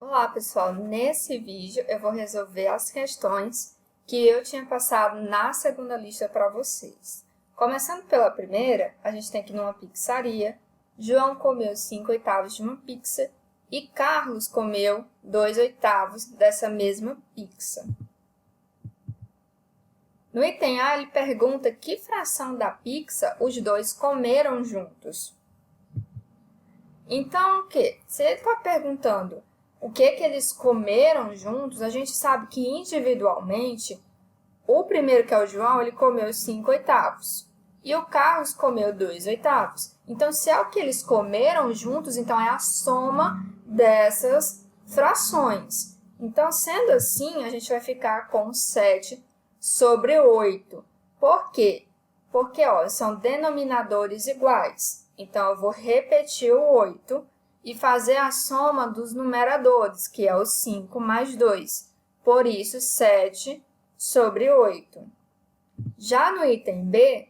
Olá, pessoal! Nesse vídeo eu vou resolver as questões que eu tinha passado na segunda lista para vocês. Começando pela primeira, a gente tem que ir numa pizzaria. João comeu 5/8 de uma pizza e Carlos comeu 2/8 dessa mesma pizza. No item A, ele pergunta que fração da pizza os dois comeram juntos. Então, o quê? Se ele está perguntando o que eles comeram juntos, a gente sabe que individualmente, o primeiro, que é o João, ele comeu 5/8 e o Carlos comeu 2/8. Então, se é o que eles comeram juntos, então é a soma dessas frações. Então, sendo assim, a gente vai ficar com 7/8. Por quê? Porque são denominadores iguais. Então, eu vou repetir o 8 e fazer a soma dos numeradores, que é o 5 mais 2. Por isso, 7/8. Já no item B,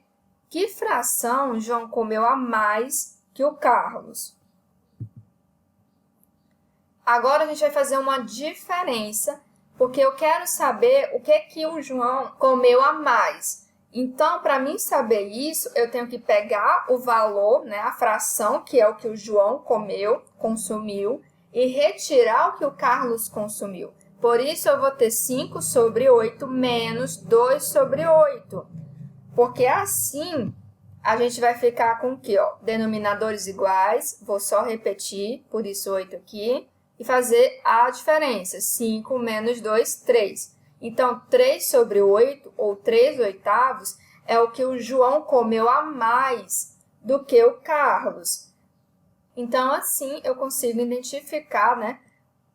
que fração João comeu a mais que o Carlos? Agora, a gente vai fazer uma diferença, porque eu quero saber o que o João comeu a mais. Então, para mim saber isso, eu tenho que pegar o valor, a fração, que é o que o João consumiu, e retirar o que o Carlos consumiu. Por isso, eu vou ter 5/8 menos 2/8. Porque assim, a gente vai ficar com o quê? Denominadores iguais, vou só repetir, por isso 8 aqui, e fazer a diferença. 5 menos 2, 3. Então, 3/8, ou 3/8, é o que o João comeu a mais do que o Carlos. Então, assim, eu consigo identificar,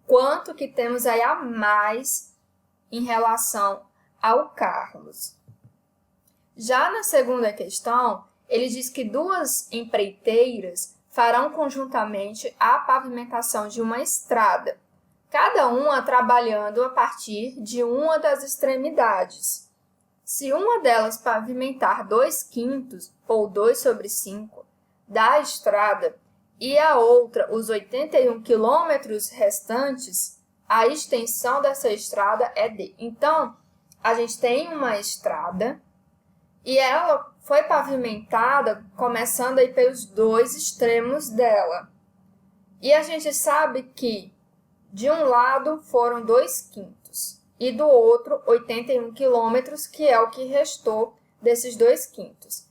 quanto que temos aí a mais em relação ao Carlos. Já na segunda questão, ele diz que duas empreiteiras farão conjuntamente a pavimentação de uma estrada, cada uma trabalhando a partir de uma das extremidades. Se uma delas pavimentar 2/5 ou 2/5 da estrada e a outra os 81 quilômetros restantes, a extensão dessa estrada é D. Então, a gente tem uma estrada e ela foi pavimentada começando aí pelos dois extremos dela. E a gente sabe que de um lado foram 2/5 e do outro 81 quilômetros, que é o que restou desses 2/5.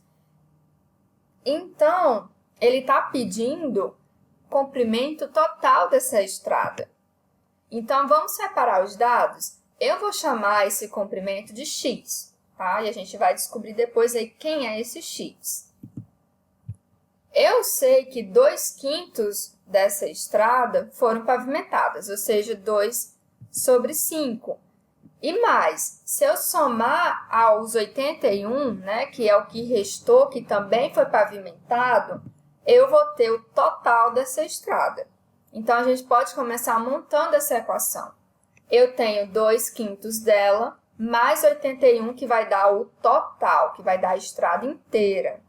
Então, ele está pedindo o comprimento total dessa estrada. Então, vamos separar os dados? Eu vou chamar esse comprimento de x, tá? E a gente vai descobrir depois aí quem é esse x. Eu sei que 2/5 dessa estrada foram pavimentadas, ou seja, 2/5. E mais, se eu somar aos 81, que é o que restou, que também foi pavimentado, eu vou ter o total dessa estrada. Então, a gente pode começar montando essa equação. Eu tenho 2/5 dela, mais 81, que vai dar o total, que vai dar a estrada inteira.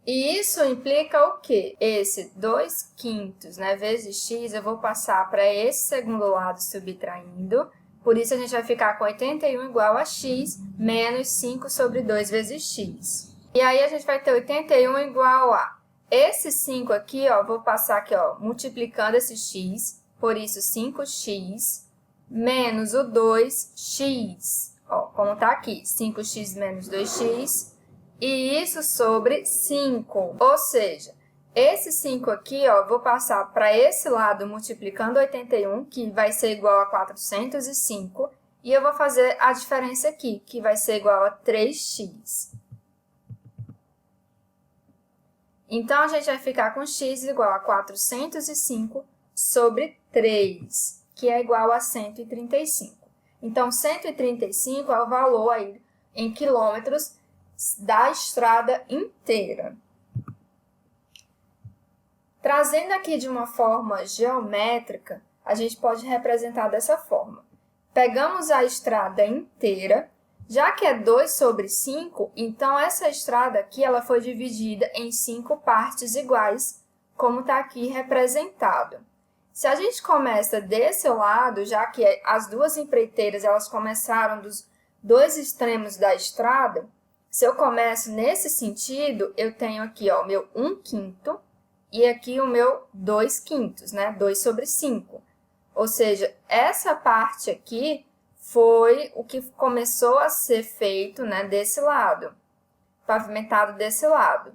E isso implica o quê? Esse 2/5, vezes x, eu vou passar para esse segundo lado subtraindo. Por isso, a gente vai ficar com 81 igual a x menos 5/2 vezes x. E aí, a gente vai ter 81 igual a esse 5 aqui, vou passar aqui, multiplicando esse x. Por isso, 5x menos o 2x. Como está aqui, 5x menos 2x. E isso sobre 5, ou seja, esse 5 aqui, vou passar para esse lado multiplicando 81, que vai ser igual a 405, e eu vou fazer a diferença aqui, que vai ser igual a 3x. Então, a gente vai ficar com x igual a 405/3, que é igual a 135. Então, 135 é o valor aí em quilômetros da estrada inteira. Trazendo aqui de uma forma geométrica, a gente pode representar dessa forma. Pegamos a estrada inteira, já que é 2/5, então essa estrada aqui ela foi dividida em 5 partes iguais, como está aqui representado. Se a gente começa desse lado, já que as duas empreiteiras elas começaram dos dois extremos da estrada, se eu começo nesse sentido, eu tenho aqui ó, o meu 1/5 e aqui o meu 2/5, né? 2/5. Ou seja, essa parte aqui foi o que começou a ser feito, né, desse lado, pavimentado desse lado.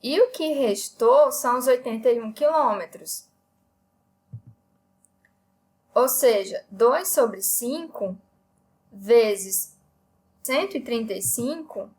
E o que restou são os 81 quilômetros. Ou seja, 2/5 vezes 135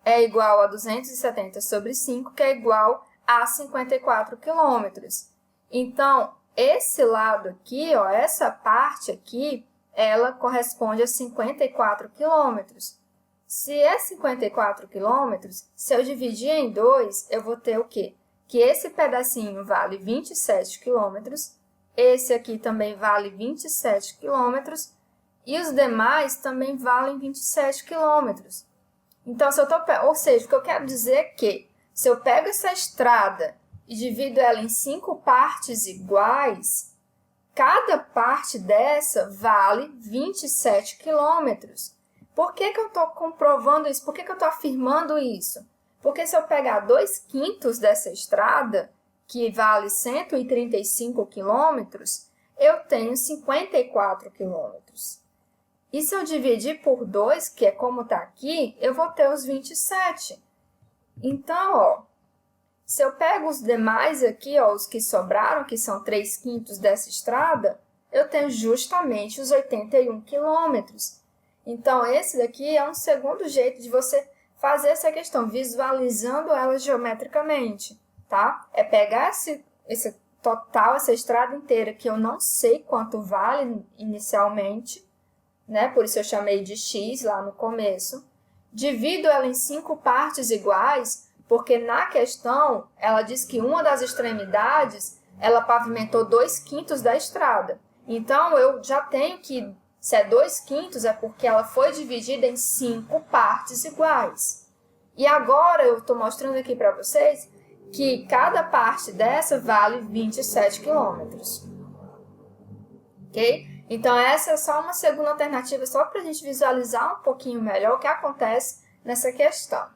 é igual a 270/5, que é igual a 54 quilômetros. Então, esse lado aqui, ó, essa parte aqui, ela corresponde a 54 quilômetros. Se é 54 quilômetros, se eu dividir em 2, eu vou ter o quê? Que esse pedacinho vale 27 quilômetros, esse aqui também vale 27 quilômetros, e os demais também valem 27 quilômetros. Então, ou seja, o que eu quero dizer é que, se eu pego essa estrada e divido ela em 5 partes iguais, cada parte dessa vale 27 quilômetros. Por que eu estou comprovando isso? Por que eu estou afirmando isso? Porque se eu pegar 2/5 dessa estrada, que vale 135 quilômetros, eu tenho 54 quilômetros. E se eu dividir por 2, que é como está aqui, eu vou ter os 27. Então, ó, se eu pego os demais aqui, ó, os que sobraram, que são 3/5 dessa estrada, eu tenho justamente os 81 quilômetros. Então, esse daqui é um segundo jeito de você fazer essa questão, visualizando ela geometricamente, tá? É pegar esse total, essa estrada inteira, que eu não sei quanto vale inicialmente, né? Por isso eu chamei de X lá no começo. Divido ela em 5 partes iguais, porque na questão ela diz que uma das extremidades ela pavimentou 2/5 da estrada. Então, eu já tenho que, se é 2/5, é porque ela foi dividida em 5 partes iguais. E agora eu estou mostrando aqui para vocês que cada parte dessa vale 27 quilômetros. Ok? Então, essa é só uma segunda alternativa, só para a gente visualizar um pouquinho melhor o que acontece nessa questão.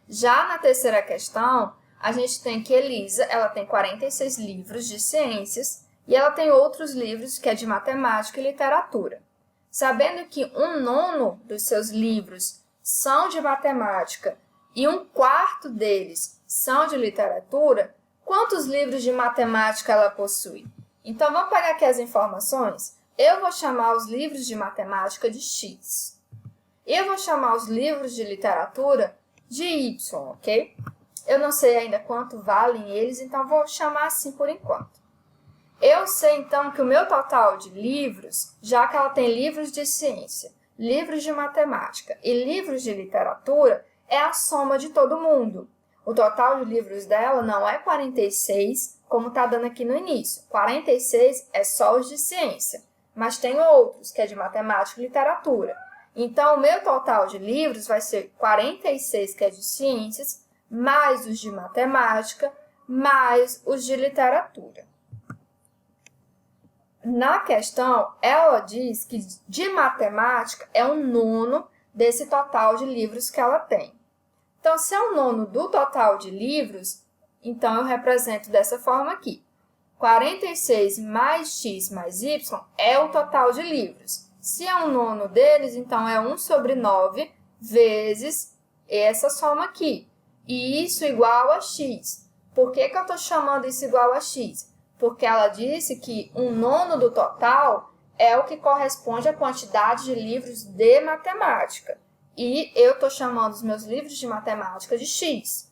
Já na terceira questão, a gente tem que Elisa, ela tem 46 livros de ciências e ela tem outros livros que é de matemática e literatura. Sabendo que 1/9 dos seus livros são de matemática e 1/4 deles são de literatura, quantos livros de matemática ela possui? Então, vamos pegar aqui as informações. Eu vou chamar os livros de matemática de X. Eu vou chamar os livros de literatura de Y, ok? Eu não sei ainda quanto valem eles, então vou chamar assim por enquanto. Eu sei, então, que o meu total de livros, já que ela tem livros de ciência, livros de matemática e livros de literatura, é a soma de todo mundo. O total de livros dela não é 46, como está dando aqui no início. 46 é só os de ciência, mas tem outros, que é de matemática e literatura. Então, o meu total de livros vai ser 46, que é de ciências, mais os de matemática, mais os de literatura. Na questão, ela diz que de matemática é 1/9 desse total de livros que ela tem. Então, se é 1/9 do total de livros, então eu represento dessa forma aqui. 46 mais x mais y é o total de livros. Se é 1/9 deles, então é 1/9 vezes essa soma aqui. E isso igual a x. Por que eu estou chamando isso igual a x? Porque ela disse que 1/9 do total é o que corresponde à quantidade de livros de matemática. E eu estou chamando os meus livros de matemática de x.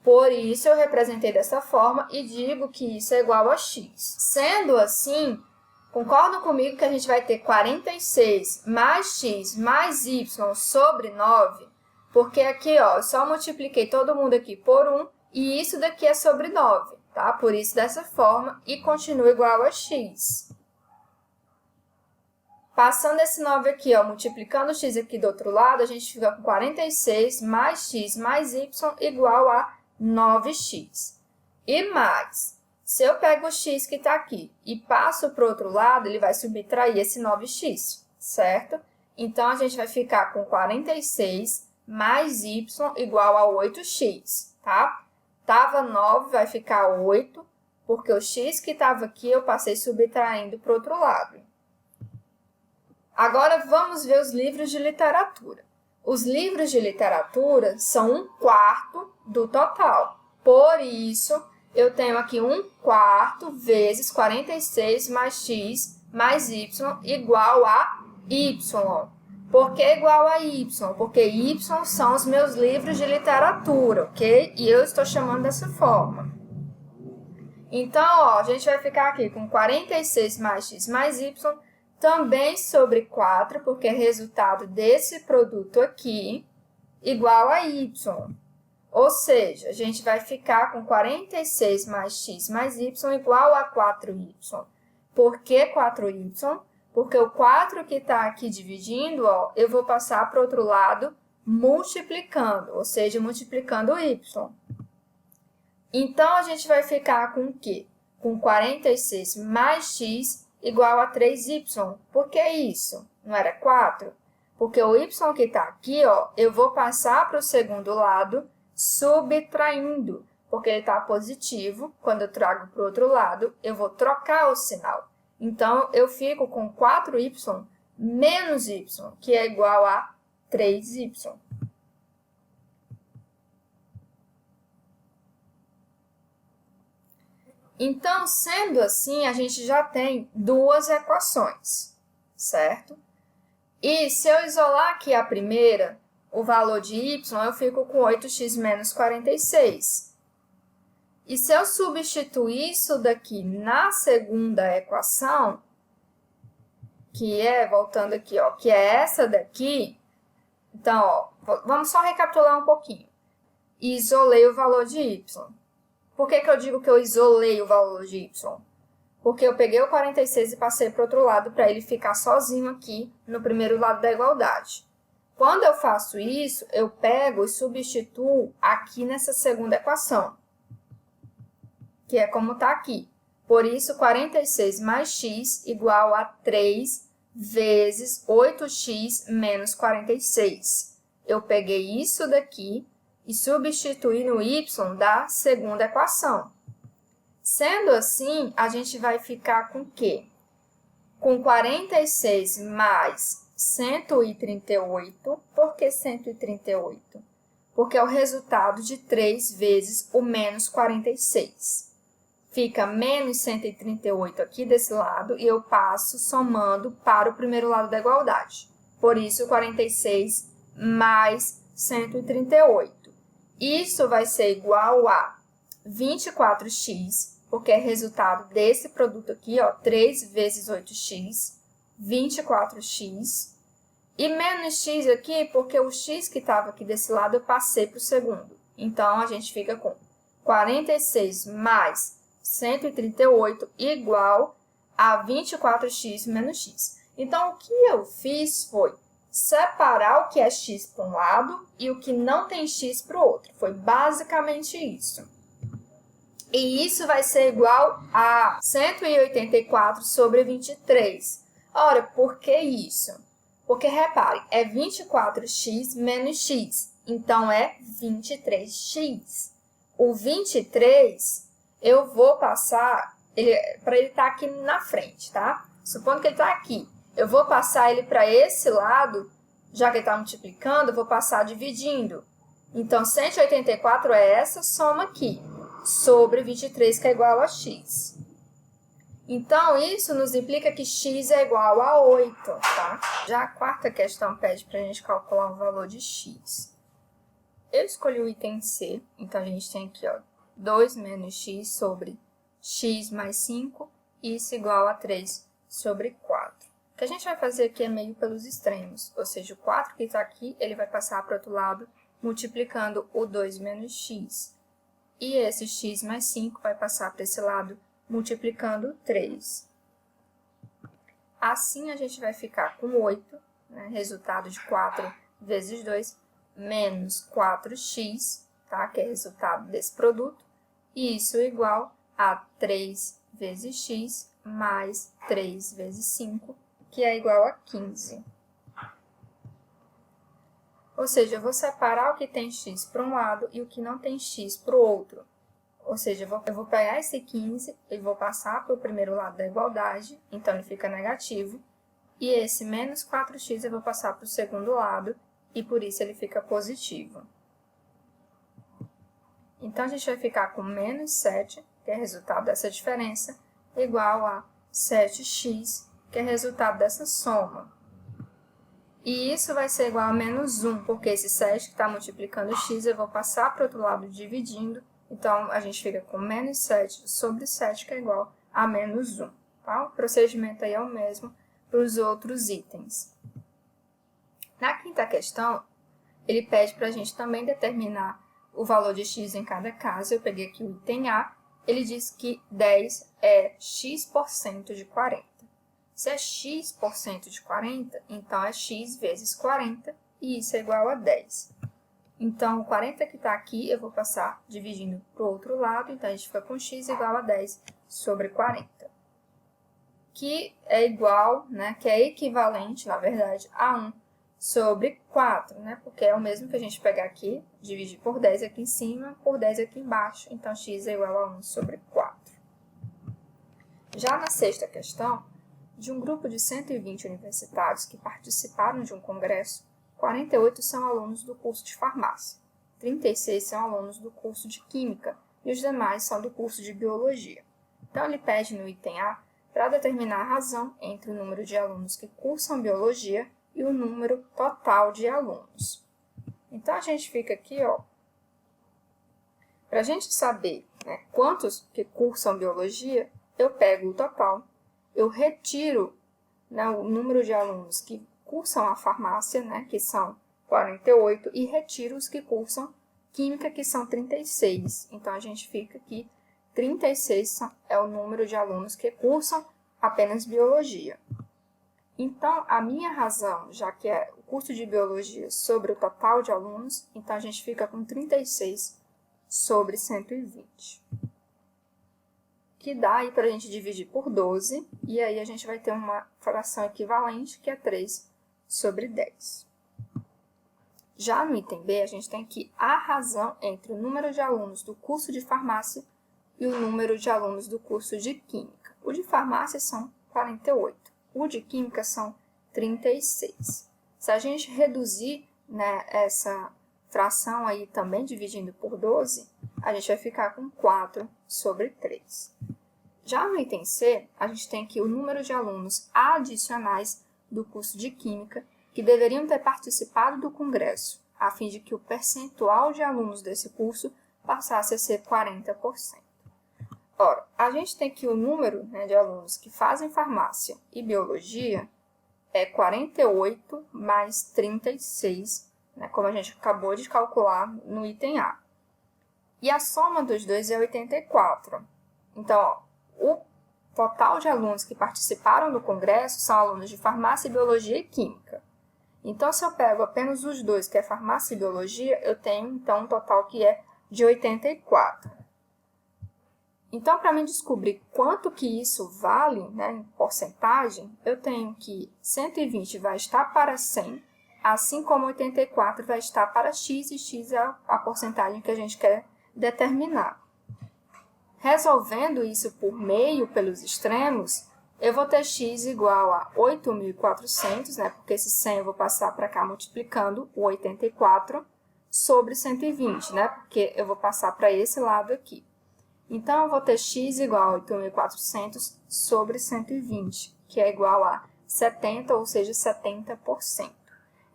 Por isso, eu representei dessa forma e digo que isso é igual a x. Sendo assim, concordam comigo que a gente vai ter 46 mais x mais y sobre 9? Porque aqui, ó, eu só multipliquei todo mundo aqui por 1 e isso daqui é sobre 9, tá? Por isso, dessa forma, e continua igual a x. Passando esse 9 aqui, ó, multiplicando o x aqui do outro lado, a gente fica com 46 mais x mais y igual a 9x. E mais, se eu pego o x que está aqui e passo para o outro lado, ele vai subtrair esse 9x, certo? Então, a gente vai ficar com 46 mais y igual a 8x, tá? Tava 9, vai ficar 8, porque o x que estava aqui eu passei subtraindo para o outro lado. Agora, vamos ver os livros de literatura. Os livros de literatura são 1/4 do total. Por isso, eu tenho aqui 1/4 vezes 46 mais x mais y igual a y. Por que igual a y? Porque y são os meus livros de literatura, ok? E eu estou chamando dessa forma. Então, ó, a gente vai ficar aqui com 46 mais x mais y também sobre 4, porque é resultado desse produto aqui, igual a y. Ou seja, a gente vai ficar com 46 mais x mais y igual a 4y. Por que 4y? Porque o 4 que está aqui dividindo, ó, eu vou passar para o outro lado multiplicando, ou seja, multiplicando o y. Então, a gente vai ficar com o quê? Com 46 mais x igual a 3y. Por que isso? Não era 4? Porque o y que está aqui, ó, eu vou passar para o segundo lado subtraindo, porque ele está positivo. Quando eu trago para o outro lado, eu vou trocar o sinal. Então, eu fico com 4y menos y, que é igual a 3y. Então, sendo assim, a gente já tem duas equações, certo? E se eu isolar aqui a primeira, o valor de y, eu fico com 8x menos 46. E se eu substituir isso daqui na segunda equação, que é, voltando aqui, ó, que é essa daqui, então, ó, vamos só recapitular um pouquinho. Isolei o valor de y. Por que eu digo que eu isolei o valor de y? Porque eu peguei o 46 e passei para o outro lado para ele ficar sozinho aqui no primeiro lado da igualdade. Quando eu faço isso, eu pego e substituo aqui nessa segunda equação, que é como está aqui. Por isso, 46 mais x igual a 3 vezes 8x menos 46. Eu peguei isso daqui e substituir no y da segunda equação. Sendo assim, a gente vai ficar com o quê? Com 46 mais 138. Por que 138? Porque é o resultado de 3 vezes o menos 46. Fica menos 138 aqui desse lado e eu passo somando para o primeiro lado da igualdade. Por isso, 46 mais 138. Isso vai ser igual a 24x, porque é resultado desse produto aqui, ó, 3 vezes 8x, 24x. E menos x aqui, porque o x que estava aqui desse lado eu passei para o segundo. Então, a gente fica com 46 mais 138 igual a 24x menos x. Então, o que eu fiz foi separar o que é x para um lado e o que não tem x para o outro. Foi basicamente isso. E isso vai ser igual a 184 sobre 23. Ora, por que isso? Porque, repare, é 24x menos x. Então, é 23x. O 23, eu vou passar para ele estar aqui na frente, tá? Supondo que ele está aqui. Eu vou passar ele para esse lado, já que ele está multiplicando, eu vou passar dividindo. Então, 184 é essa soma aqui, sobre 23, que é igual a x. Então, isso nos implica que x é igual a 8, tá? Já a quarta questão pede para a gente calcular um valor de x. Eu escolhi o item C, então a gente tem aqui, ó, 2 menos x sobre x mais 5, isso igual a 3 sobre 4. O que a gente vai fazer aqui é meio pelos extremos, ou seja, o 4 que está aqui, ele vai passar para o outro lado, multiplicando o 2 menos x. E esse x mais 5 vai passar para esse lado, multiplicando 3. Assim, a gente vai ficar com 8, né, resultado de 4 vezes 2, menos 4x, tá, que é resultado desse produto, e isso é igual a 3 vezes x mais 3 vezes 5, que é igual a 15. Ou seja, eu vou separar o que tem x para um lado e o que não tem x para o outro. Ou seja, eu vou pegar esse 15 e vou passar para o primeiro lado da igualdade, então ele fica negativo. E esse menos 4x eu vou passar para o segundo lado, e por isso ele fica positivo. Então, a gente vai ficar com menos 7, que é resultado dessa diferença, igual a 7x, que é resultado dessa soma. E isso vai ser igual a menos 1, porque esse 7 que está multiplicando x, eu vou passar para o outro lado dividindo. Então, a gente fica com menos 7 sobre 7, que é igual a menos 1. Tá? O procedimento aí é o mesmo para os outros itens. Na quinta questão, ele pede para a gente também determinar o valor de x em cada caso. Eu peguei aqui o item A, ele diz que 10 é x% de 40. Se é x% de 40, então é x vezes 40, e isso é igual a 10. Então, o 40 que está aqui, eu vou passar dividindo para o outro lado, então a gente fica com x igual a 10 sobre 40. Que é igual, né, que é equivalente, na verdade, a 1 sobre 4, né, porque é o mesmo que a gente pegar aqui, dividir por 10 aqui em cima, por 10 aqui embaixo, então x é igual a 1 sobre 4. Já na sexta questão, de um grupo de 120 universitários que participaram de um congresso, 48 são alunos do curso de farmácia, 36 são alunos do curso de química e os demais são do curso de biologia. Então, ele pede no item A para determinar a razão entre o número de alunos que cursam biologia e o número total de alunos. Então, a gente fica aqui, ó, para a gente saber, né, quantos que cursam biologia, eu pego o total, eu retiro, né, o número de alunos que cursam a farmácia, né, que são 48, e retiro os que cursam química, que são 36. Então, a gente fica aqui, 36 é o número de alunos que cursam apenas biologia. Então, a minha razão, já que é o curso de biologia sobre o total de alunos, então a gente fica com 36 sobre 120. Que dá aí para a gente dividir por 12, e aí a gente vai ter uma fração equivalente, que é 3 sobre 10. Já no item B, a gente tem aqui a razão entre o número de alunos do curso de farmácia e o número de alunos do curso de química. O de farmácia são 48, o de química são 36. Se a gente reduzir, né, essa fração aí também dividindo por 12, a gente vai ficar com 4 sobre 3. Já no item C, a gente tem aqui o número de alunos adicionais do curso de química que deveriam ter participado do congresso, a fim de que o percentual de alunos desse curso passasse a ser 40%. Ora, a gente tem que o número, né, de alunos que fazem farmácia e biologia é 48 mais 36, né, como a gente acabou de calcular no item A. E a soma dos dois é 84. Então, ó, o total de alunos que participaram do congresso são alunos de farmácia, biologia e química. Então, se eu pego apenas os dois, que é farmácia e biologia, eu tenho, então, um total que é de 84. Então, para mim descobrir quanto que isso vale, né, em porcentagem, eu tenho que 120 vai estar para 100, assim como 84 vai estar para x, e x é a porcentagem que a gente quer determinar. Resolvendo isso por meio, pelos extremos, eu vou ter x igual a 8.400, né, porque esse 100 eu vou passar para cá multiplicando o 84 sobre 120, né, porque eu vou passar para esse lado aqui. Então, eu vou ter x igual a 8.400 sobre 120, que é igual a 70, ou seja, 70%.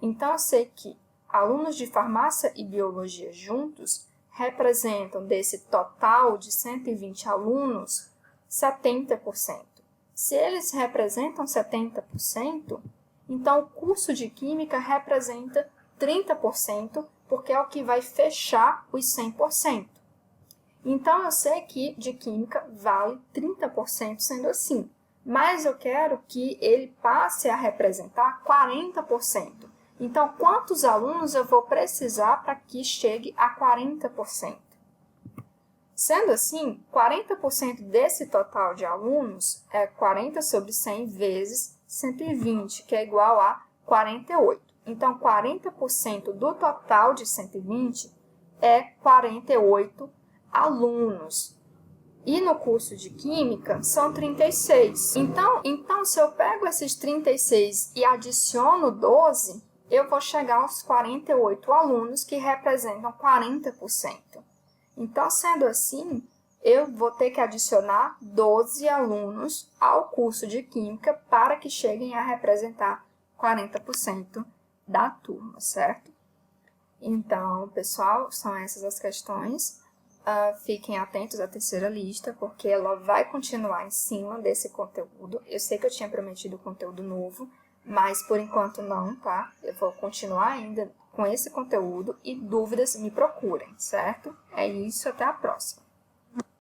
Então, eu sei que alunos de farmácia e biologia juntos representam desse total de 120 alunos 70%. Se eles representam 70%, então o curso de química representa 30%, porque é o que vai fechar os 100%. Então, eu sei que de química vale 30% sendo assim, mas eu quero que ele passe a representar 40%. Então, quantos alunos eu vou precisar para que chegue a 40%? Sendo assim, 40% desse total de alunos é 40 sobre 100 vezes 120, que é igual a 48. Então, 40% do total de 120 é 48 alunos. E no curso de Química são 36. Então, se eu pego esses 36 e adiciono 12, eu vou chegar aos 48 alunos, que representam 40%. Então, sendo assim, eu vou ter que adicionar 12 alunos ao curso de Química para que cheguem a representar 40% da turma, certo? Então, pessoal, são essas as questões. Fiquem atentos à terceira lista, porque ela vai continuar em cima desse conteúdo. Eu sei que eu tinha prometido conteúdo novo, mas por enquanto não, tá? Eu vou continuar ainda com esse conteúdo e dúvidas me procurem, certo? É isso, até a próxima.